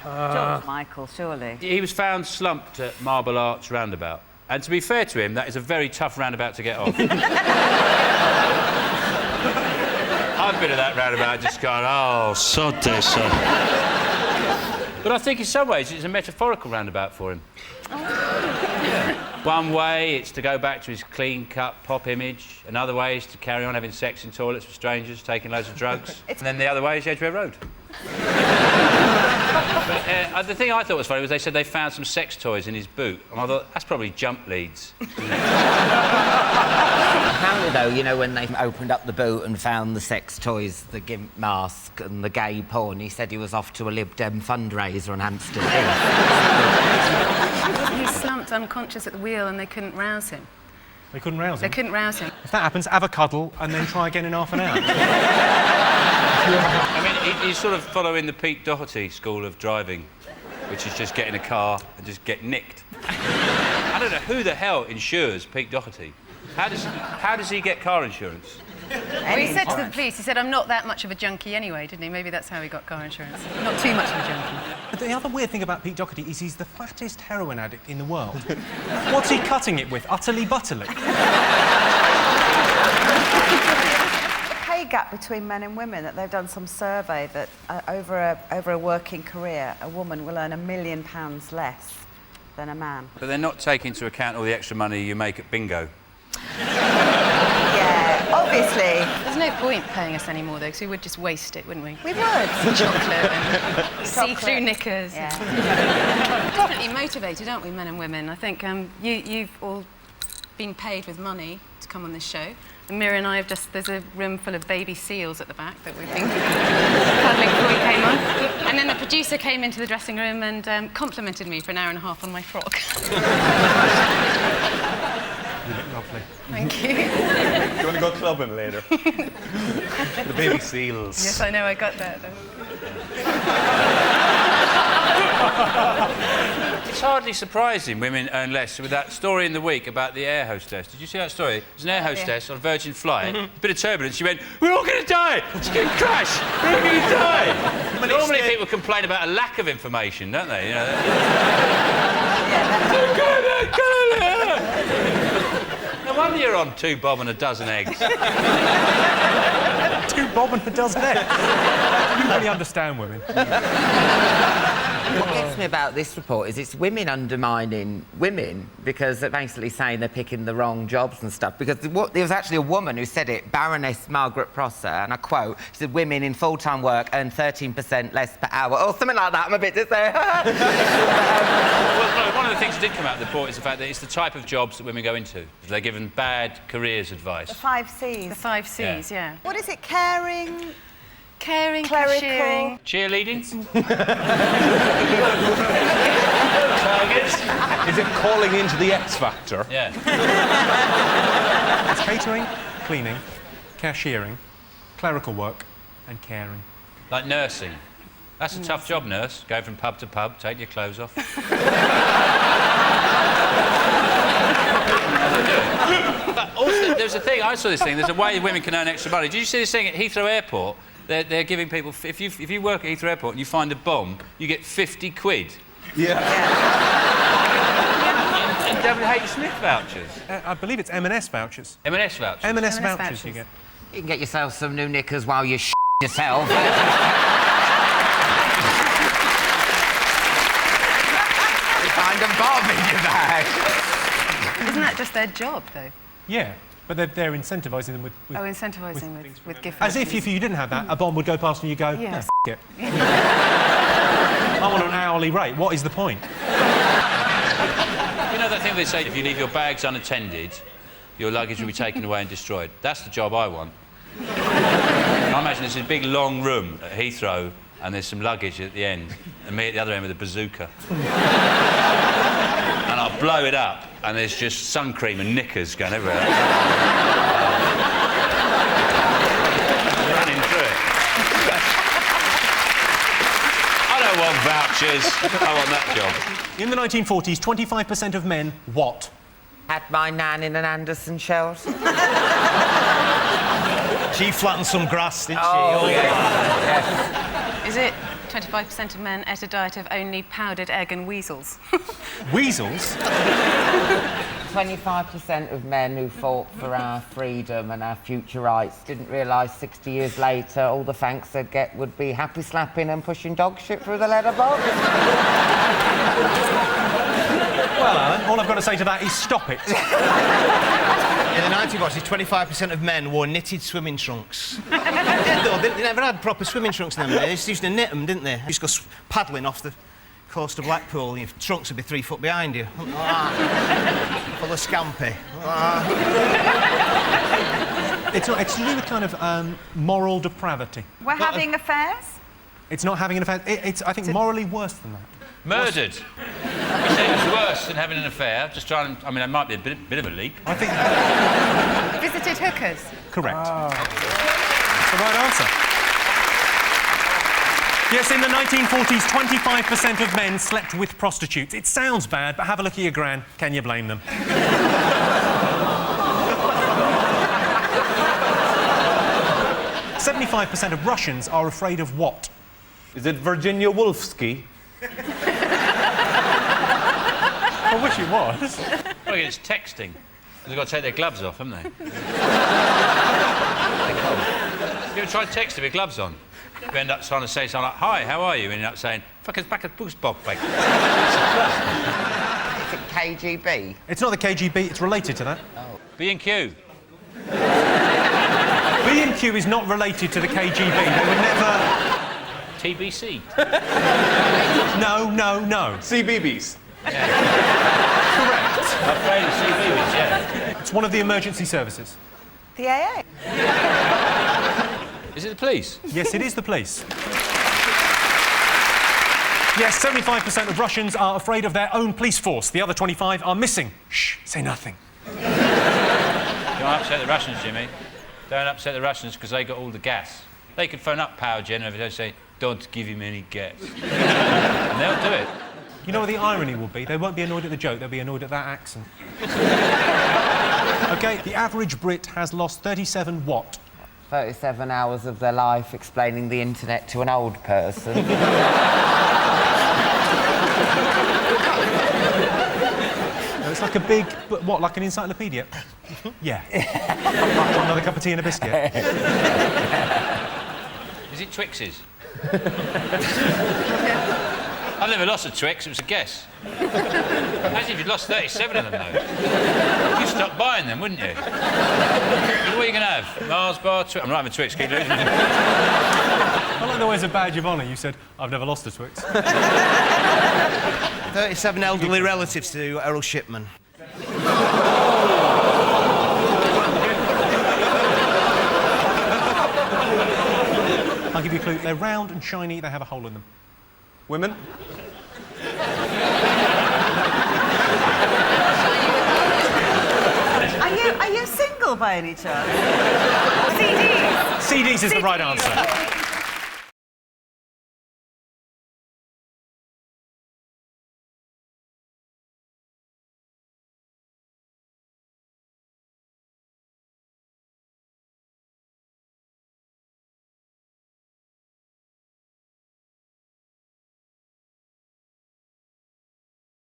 George Michael, surely. He was found slumped at Marble Arch Roundabout. And to be fair to him, that is a very tough roundabout to get off. I've been at that roundabout just going, oh, sod this. But I think in some ways it's a metaphorical roundabout for him. One way, it's to go back to his clean-cut pop image. Another way is to carry on having sex in toilets with strangers, taking loads of drugs. And then the other way is Edgware Road. But, the thing I thought was funny was they said they found some sex toys in his boot. And I thought, that's probably jump leads. Apparently, though, you know, when they opened up the boot and found the sex toys, the gimp mask and the gay porn, he said he was off to a Lib Dem fundraiser on Hampstead Heath. He slumped unconscious at the wheel and they couldn't rouse him. They couldn't rouse him? They couldn't rouse him. If that happens, have a cuddle and then try again in half an hour. I mean, he's sort of following the Pete Doherty school of driving, which is just get in a car and just get nicked. I don't know who the hell insures Pete Doherty. How does he get car insurance? Well, he said to the police, he said, I'm not that much of a junkie anyway, didn't he? Maybe that's how he got car insurance. Not too much of a junkie. But the other weird thing about Pete Doherty is he's the fattest heroin addict in the world. What's he cutting it with? Utterly butterly? The pay gap between men and women, that they've done some survey that over a working career, a woman will earn £1 million less than a man. But they're not taking into account all the extra money you make at bingo. Yeah, obviously. There's no point paying us anymore, though, because we would just waste it, wouldn't we? We would. Chocolate and see-through knickers. Yeah. We're definitely motivated, aren't we, men and women? I think you've all been paid with money to come on this show. And Mira and I have there's a room full of baby seals at the back that we've been cuddling before we came on. And then the producer came into the dressing room and complimented me for an hour and a half on my frock. You look lovely. Thank you. Do you want to go clubbing later? The baby seals. Yes, I know, I got that. It's hardly surprising women earn less with that story in the week about the air hostess. Did you see that story? There's an air hostess on a Virgin flight, a bit of turbulence, she went, we're all going to die! It's going to crash! We're all going to die! Normally people complain about a lack of information, don't they? You know, no wonder you're on 2 bob and a dozen eggs. 2 bob and a dozen eggs? You really understand women. What gets me about this report is it's women undermining women because they're basically saying they're picking the wrong jobs and stuff. Because there was actually a woman who said it, Baroness Margaret Prosser, and I quote, she said, women in full-time work earn 13% less per hour, or something like that. I'm a bit just there. Well, one of the things that did come out of the report is the fact that it's the type of jobs that women go into. They're given bad careers advice. The 5 C's. The 5 C's, yeah. What is it? Caring? Caring, Clerical. cashiering. Cheerleading? Targets? Is it calling into the X Factor? Yeah. It's catering, cleaning, cashiering, clerical work and caring. Like nursing. That's a tough job, nurse. Going from pub to pub, take your clothes off. But also, there's a thing, I saw this thing, there's a way women can earn extra money. Did you see this thing at Heathrow Airport? They're giving people, if you work at Heathrow Airport and you find a bomb, you get 50 quid. Yeah. And W.H. Smith vouchers. I believe it's M&S vouchers. M&S vouchers. M&S M&S vouchers you get. You can get yourself some new knickers while you yourself. You find a bomb in your bag. Isn't that just their job, though? Yeah, but they're incentivising them with Oh, incentivising with gift as if vouchers. you didn't have that, a bomb would go past and you go, Yeah. no, it. I want an hourly rate. What is the point? You know that thing they say, if you leave your bags unattended, your luggage will be taken away and destroyed. That's the job I want. I imagine there's a big long room at Heathrow and there's some luggage at the end, and me at the other end with a bazooka. And I'll blow it up, and there's just sun cream and knickers going everywhere. Running through it. I don't want vouchers, I want that job. In the 1940s, 25% of men, what? Had my nan in an Anderson shelter. She flattened some grass, didn't she? Oh, yes. Is it 25% of men ate a diet of only powdered egg and weasels. Weasels? 25% of men who fought for our freedom and our future rights didn't realise 60 years later all the thanks they'd get would be happy slapping and pushing dog shit through the letterbox. Well, Alan, all I've got to say to that is stop it. In the 1940s, 25% of men wore knitted swimming trunks. They never had proper swimming trunks in them days. They used to knit them, didn't they? They used to go paddling off the coast of Blackpool and your trunks would be 3 foot behind you. Full of scampi. It's to do with kind of moral depravity. We're having affairs? It's not having an affair. It's, I think, morally worse than that. Murdered. You say it was worse than having an affair. Just trying to... I mean, it might be a bit of a leap. I think... Visited hookers. Correct. That's the right answer. Yes, in the 1940s, 25% of men slept with prostitutes. It sounds bad, but have a look at your gran. Can you blame them? 75% of Russians are afraid of what? Is it Virginia Woolfsky? I wish it was. Well, it's texting. They've got to take their gloves off, haven't they? You ever tried texting with gloves on? You end up trying to say something like, hi, how are you? And you end up saying, fuck, it's back at Book. Is it KGB? It's not the KGB, it's related to that. B&Q. B&Q is not related to the KGB. They would never... TBC. No. CBBS. Correct. I'm afraid of CBBS, yeah. It's one of the emergency services. The AA? Is it the police? Yes, it is the police. Yes, 75% of Russians are afraid of their own police force. The other 25 are missing. Shh, say nothing. Don't upset the Russians, Jimmy. Don't upset the Russians because they got all the gas. They could phone up Power Gen and they'll say, don't give him any gas. And they'll do it. You know what the irony will be? They won't be annoyed at the joke, they'll be annoyed at that accent. OK, the average Brit has lost 37 what? 37 hours of their life explaining the internet to an old person. No, it's like a big... What, like an encyclopedia? Yeah. Another cup of tea and a biscuit. Is it Twixes? I never lost a Twix, it was a guess. Imagine if you'd lost 37 of them, though. You'd stop buying them, wouldn't you? What are you going to have? Mars bar, Twix? I'm not having Twix, keep losing. I like the way as a badge of honour you said, I've never lost a Twix. 37 elderly relatives to Errol Shipman. I'll give you a clue. They're round and shiny, they have a hole in them. Women? Are you single by any chance? CDs. CDs is the right answer.